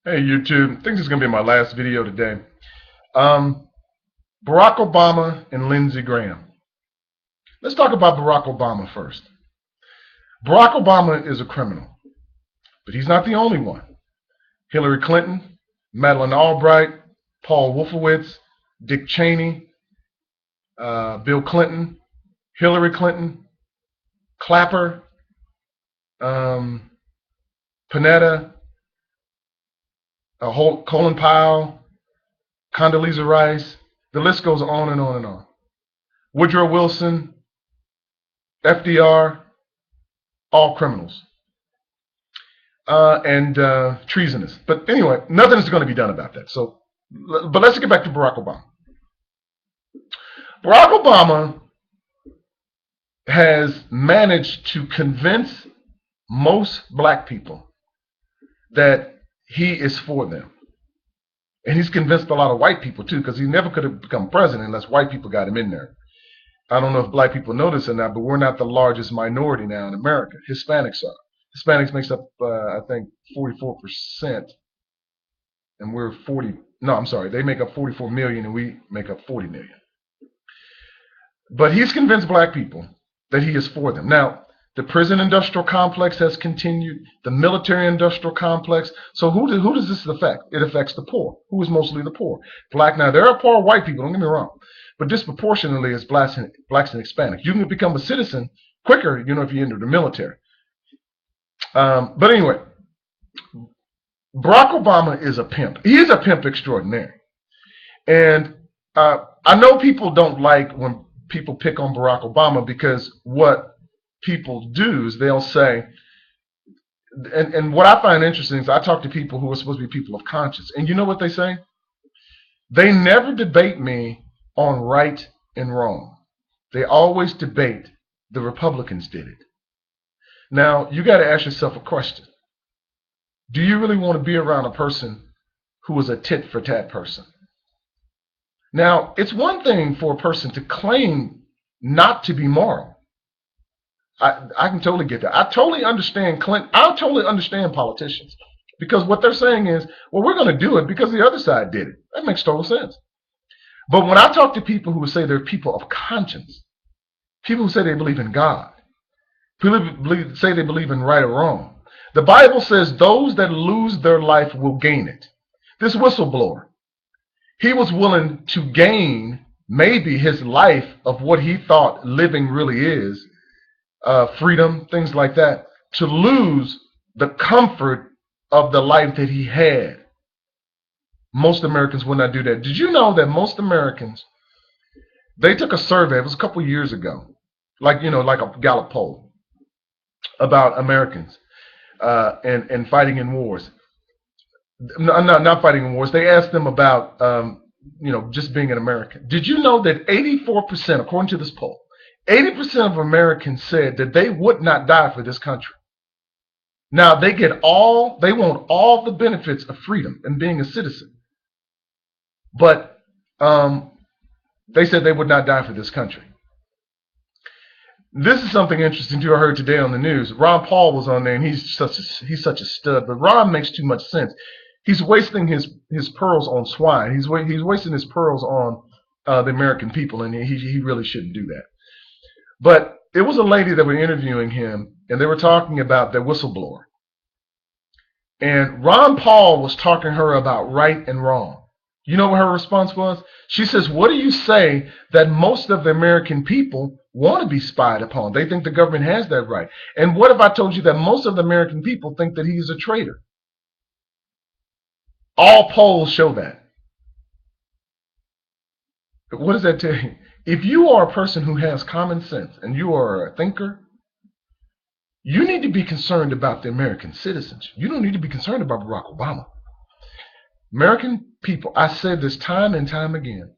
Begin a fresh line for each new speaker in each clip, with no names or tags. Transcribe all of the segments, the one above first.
Hey YouTube, I think this is going to be my last video today. Um, Barack Obama and Lindsey Graham. Let's talk about Barack Obama first. Barack Obama is a criminal, but he's not the only one. Hillary Clinton, Madeleine Albright, Paul Wolfowitz, Dick Cheney, Bill Clinton, Hillary Clinton, Clapper, um, Panetta, Colin Powell, Condoleezza Rice. The list goes on and on and on. Woodrow Wilson, FDR, all criminals and treasonous. But anyway, nothing is going to be done about that. But let's get back to Barack Obama. Barack Obama has managed to convince most black people that he is for them. And he's convinced a lot of white people too, because he never could have become president unless white people got him in there. I don't know if black people know this or not, but we're not the largest minority now in America. Hispanics are. Hispanics makes up, I think, 44%, and we're 40. No, I'm sorry. They make up 44 million, and we make up 40 million. But he's convinced black people that he is for them. Now, the prison industrial complex has continued, the military industrial complex. So who does this affect? It affects the poor, who is mostly the poor. Black. Now, there are poor white people, don't get me wrong, but disproportionately is blacks and Hispanics. You can become a citizen quicker, if you enter the military. But anyway, Barack Obama is a pimp. He is a pimp extraordinary. And I know people don't like when people pick on Barack Obama, because what people do is they'll say, and what I find interesting is I talk to people who are supposed to be people of conscience, and you know what they say? They never debate me on right and wrong. They always debate the Republicans did it. Now, you got to ask yourself a question. Do you really want to be around a person who is a tit-for-tat person? Now, it's one thing for a person to claim not to be moral. I can totally get that. I totally understand Clinton. I totally understand politicians, because what they're saying is, well, we're going to do it because the other side did it. That makes total sense. But when I talk to people who say they're people of conscience, people who say they believe in God, people who say they believe in right or wrong, the Bible says those that lose their life will gain it. This whistleblower, he was willing to gain maybe his life of what he thought living really is, freedom, things like that, to lose the comfort of the life that he had. Most Americans would not do that. Did you know that most Americans, they took a survey, it was a couple years ago, like a Gallup poll about Americans and fighting in wars. No, not fighting in wars. They asked them about just being an American. Did you know that 84%, according to this poll, 80% of Americans said that they would not die for this country. Now, they want all the benefits of freedom and being a citizen. But they said they would not die for this country. This is something interesting too. I heard today on the news. Ron Paul was on there, and he's such a stud. But Ron makes too much sense. He's wasting his pearls on swine. He's wasting his pearls on the American people, and he really shouldn't do that. But it was a lady that were interviewing him, and they were talking about their whistleblower. And Ron Paul was talking to her about right and wrong. You know what her response was? She says, what do you say that most of the American people want to be spied upon? They think the government has that right. And what if I told you that most of the American people think that he is a traitor? All polls show that. What does that tell you? If you are a person who has common sense and you are a thinker, you need to be concerned about the American citizens. You don't need to be concerned about Barack Obama. American people, I said this time and time again,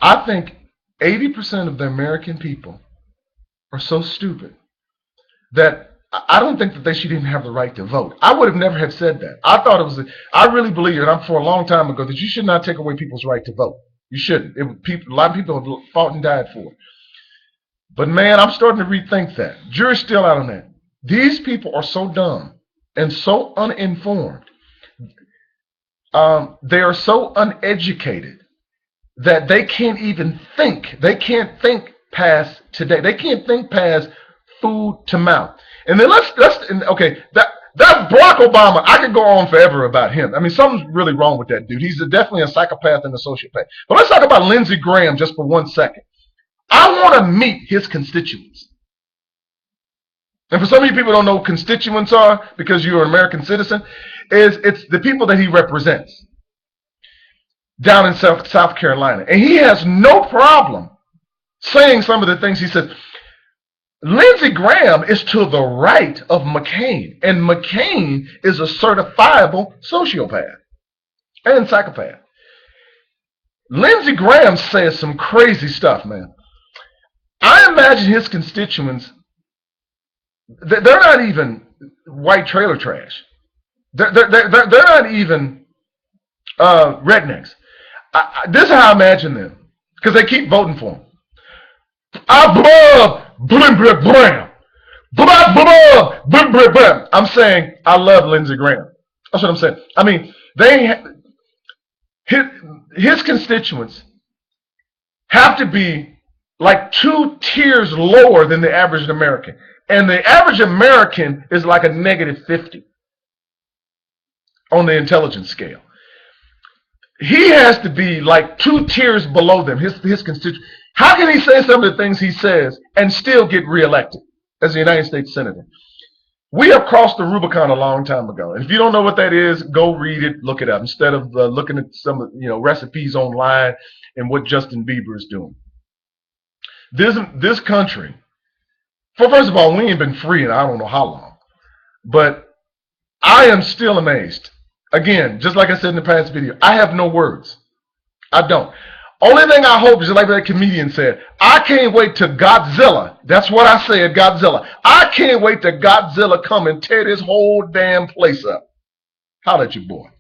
I think 80% of the American people are so stupid that I don't think that they should even have the right to vote. I would have never have said that. I really believe, and for a long time ago, that you should not take away people's right to vote. You shouldn't. A lot of people have fought and died for it. But man, I'm starting to rethink that. Jury's still out on that. These people are so dumb and so uninformed They are so uneducated that they can't even think. They can't think past today. They can't think past food to mouth. And then okay, that Barack Obama, I could go on forever about him. I mean, something's really wrong with that dude. He's definitely a psychopath and a sociopath. But let's talk about Lindsey Graham just for 1 second. I want to meet his constituents. And for some of you people who don't know what constituents are because you're an American citizen, it's the people that he represents down in South Carolina. And he has no problem saying some of the things he says. Lindsey Graham is to the right of McCain, and McCain is a certifiable sociopath and psychopath. Lindsey Graham says some crazy stuff, man. I imagine his constituents, they're not even white trailer trash. They're not even rednecks. This is how I imagine them, because they keep voting for him. I love Blim Blim Blam. Blim Blim Blam. I'm saying I love Lindsey Graham. That's what I'm saying. I mean, his constituents have to be like 2 tiers lower than the average American. And the average American is like a -50 on the intelligence scale. He has to be like 2 tiers below them, his constituents. How can he say some of the things he says and still get reelected as a United States Senator? We have crossed the Rubicon a long time ago. And if you don't know what that is, go read it, look it up, instead of looking at some recipes online and what Justin Bieber is doing. This country, first of all, we ain't been free in I don't know how long. But I am still amazed. Again, just like I said in the past video, I have no words. I don't. Only thing I hope is, like that comedian said, I can't wait till Godzilla. That's what I said, Godzilla. I can't wait till Godzilla come and tear this whole damn place up. Holla at your boy.